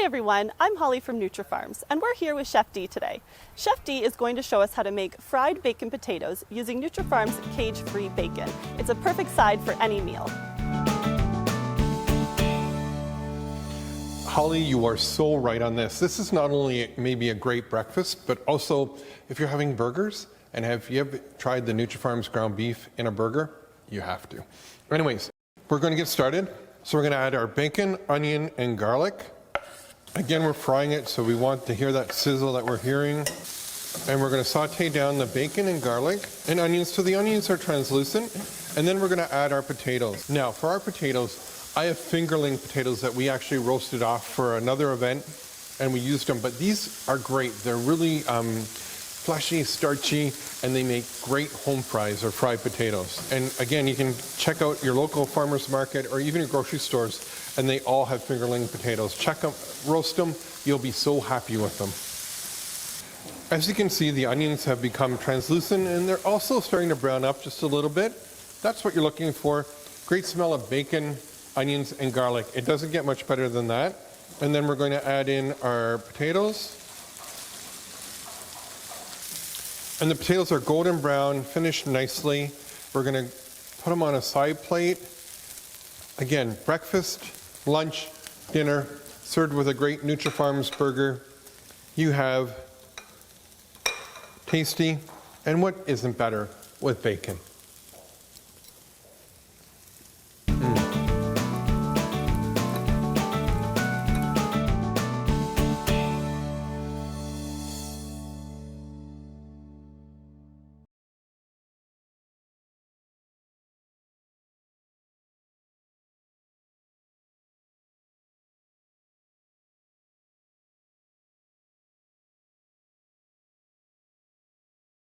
Hi everyone, I'm Holly from Nutrafarms, and we're here with ChefD today. ChefD is going to show us how to make fried bacon potatoes using Nutrafarms cage-free bacon. It's a perfect side for any meal. Holly, you are so right on this. This is not only maybe a great breakfast, but also if you're having burgers, and have you ever tried the Nutrafarms ground beef in a burger? You have to. Anyways, we're going to get started. So we're going to add our bacon, onion, and garlic. Again, we're frying it, so we want to hear that sizzle that we're hearing. And we're going to saute down the bacon and garlic and onions so the onions are translucent. And then we're going to add our potatoes. Now, for our potatoes, I have fingerling potatoes that we actually roasted off for another event, and we used them. But these are great. They're really fleshy, starchy, and they make great home fries or fried potatoes. And again, you can check out your local farmer's market or even your grocery stores, and they all have fingerling potatoes. Check them, roast them, you'll be so happy with them. As you can see, the onions have become translucent, and they're also starting to brown up just a little bit. That's what you're looking for. Great smell of bacon, onions, and garlic. It doesn't get much better than that. And then we're going to add in our potatoes. And the potatoes are golden brown, finished nicely. We're going to put them on a side plate. Again, breakfast, lunch, dinner, served with a great Nutrafarms burger. You have tasty, and what isn't better with bacon?